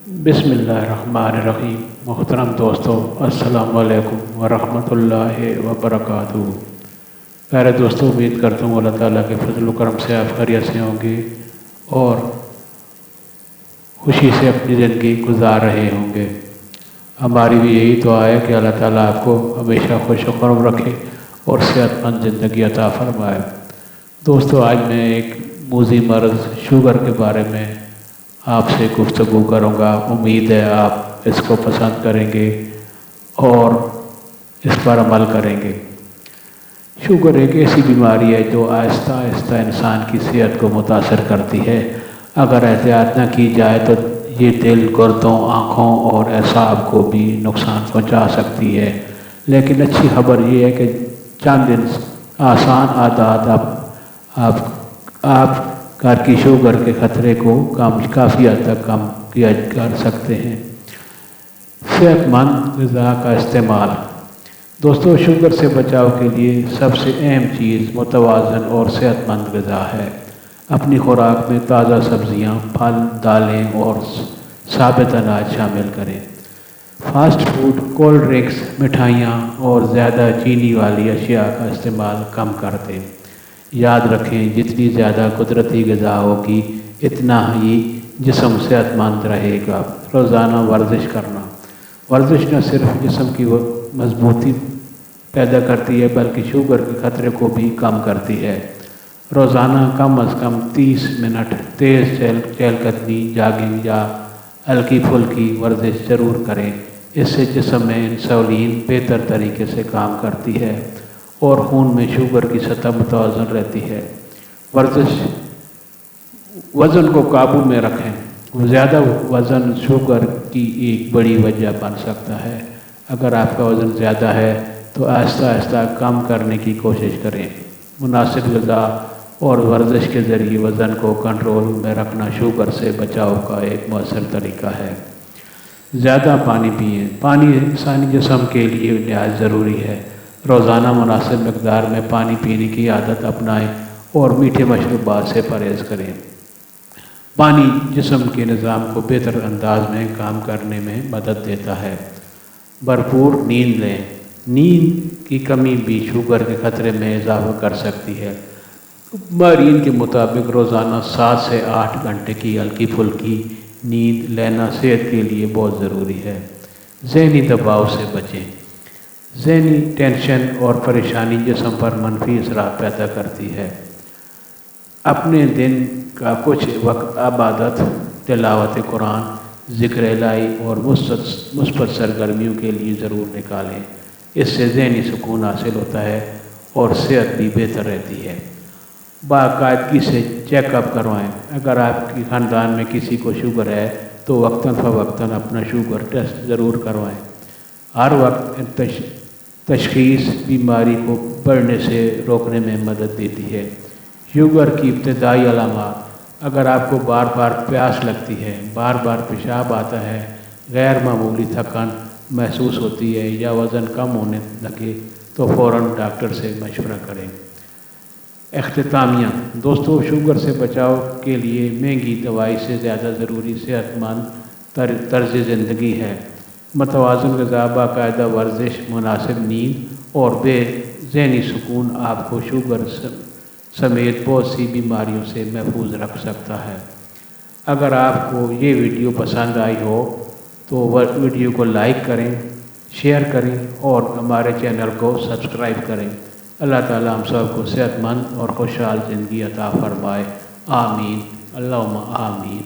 बिस्मिल्लाहिर्रहमानिर्रहीम। मोहतरम दोस्तों, अस्सलाम वालेकुम वरहमतुल्लाहि वबरकातुहू। प्यारे दोस्तों, उम्मीद करता हूँ अल्लाह ताला के फजल व करम से आप खैरियत से होंगे और खुशी से अपनी ज़िंदगी गुजार रहे होंगे। हमारी भी यही दुआ है कि अल्लाह ताला आपको हमेशा खुश व खुर्म रखे और सेहतमंद ज़िंदगी अता फरमाए। दोस्तों, आज मैं एक मूज़ी मर्ज़ शुगर के बारे में आपसे गुफ्तगू करूँगा। उम्मीद है आप इसको पसंद करेंगे और इस पर अमल करेंगे। शुगर एक ऐसी बीमारी है जो आहिस्ता आहिस्ता इंसान की सेहत को मुतासर करती है। अगर एहतियात न की जाए तो ये दिल, गुर्दों, आँखों और एसाब को भी नुकसान पहुँचा सकती है। लेकिन अच्छी खबर ये है कि चंद दिन आसान आदत आप घर की शुगर के ख़तरे को काफ़ी हद तक कम किया कर सकते हैं। सेहतमंद ग़िज़ा का इस्तेमाल। दोस्तों, शुगर से बचाव के लिए सबसे अहम चीज़ मुतवाज़न और सेहतमंद ग़िज़ा है। अपनी खुराक में ताज़ा सब्ज़ियाँ, फल, दालें और साबित अनाज शामिल करें। फास्ट फूड, कोल्ड ड्रिंक्स, मिठाइयाँ और ज़्यादा चीनी वाली अशिया का इस्तेमाल कम कर दें। याद रखें, जितनी ज़्यादा कुदरती ग़िज़ा होगी इतना ही जिस्म सेहतमंद रहेगा। रोज़ाना वर्जिश करना। वर्जिश न सिर्फ जिस्म की मजबूती पैदा करती है बल्कि शुगर के ख़तरे को भी कम करती है। रोज़ाना कम अज़ कम 30 मिनट तेज़ चहलकदमी, जॉगिंग या हल्की फुल्की वर्जिश ज़रूर करें। इससे जिस्म में इंसुलिन बेहतर तरीके से काम करती है और खून में शुगर की सतह मुतवाज़न रहती है। वर्जिश वज़न को काबू में रखें। ज़्यादा वज़न शुगर की एक बड़ी वजह बन सकता है। अगर आपका वज़न ज़्यादा है तो आहिस्ता आहिस्ता कम करने की कोशिश करें। मुनासिब ग़िज़ा और वर्जिश के ज़रिए वज़न को कंट्रोल में रखना शुगर से बचाव का एक मौसर तरीका है। ज़्यादा पानी पिएँ। पानी इंसानी जिस्म के लिए निहायत ज़रूरी है। रोज़ाना मुनासिब मकदार में पानी पीने की आदत अपनाएं और मीठे मशरूबात से परहेज़ करें। पानी जिस्म के निज़ाम को बेहतर अंदाज में काम करने में मदद देता है। भरपूर नींद लें। नींद की कमी भी शुगर के ख़तरे में इजाफ़ा कर सकती है। माहिरीन के मुताबिक रोज़ाना 7 से 8 घंटे की हल्की फुल्की नींद लेना सेहत के लिए बहुत ज़रूरी है। ज़हनी दबाव से बचें। ज़हनी टेंशन और परेशानी जिस्म पर मनफी असरात पैदा करती है। अपने दिन का कुछ वक्त इबादत, तिलावत कुरान, ज़िक्र इलाही और मुस्बत सरगर्मियों के लिए ज़रूर निकालें। इससे ज़हनी सुकून हासिल होता है और सेहत भी बेहतर रहती है। बाकायदगी से चेकअप करवाएं। अगर आपके ख़ानदान में किसी को शुगर है तो वक्तन फ़वक्तन अपना शुगर टेस्ट ज़रूर करवाएं। हर वक्त तशख़ीस बीमारी को बढ़ने से रोकने में मदद देती है। शुगर की इब्तदाई अलामात। अगर आपको बार बार प्यास लगती है, बार बार पेशाब आता है, गैर मामूली थकान महसूस होती है या वज़न कम होने लगे तो फ़ौरन डॉक्टर से मशवरा करें। इख्तितामिया। दोस्तों, शुगर से बचाव के लिए महंगी दवाई से ज़्यादा ज़रूरी सेहतमंद तर्ज़ ज़िंदगी है। मुतवाज़न ग़िज़ा, बाकायदा वर्जिश, मुनासिब नींद और ज़हनी सुकून आपको शुगर समेत बहुत सी बीमारियों से महफूज रख सकता है। अगर आपको ये वीडियो पसंद आई हो तो वीडियो को लाइक करें, शेयर करें और हमारे चैनल को सब्सक्राइब करें। अल्लाह ताला हम सब को सेहतमंद और खुशहाल ज़िंदगी अता फ़रमाए। आमीन, अल्लाहुम्मा आमीन।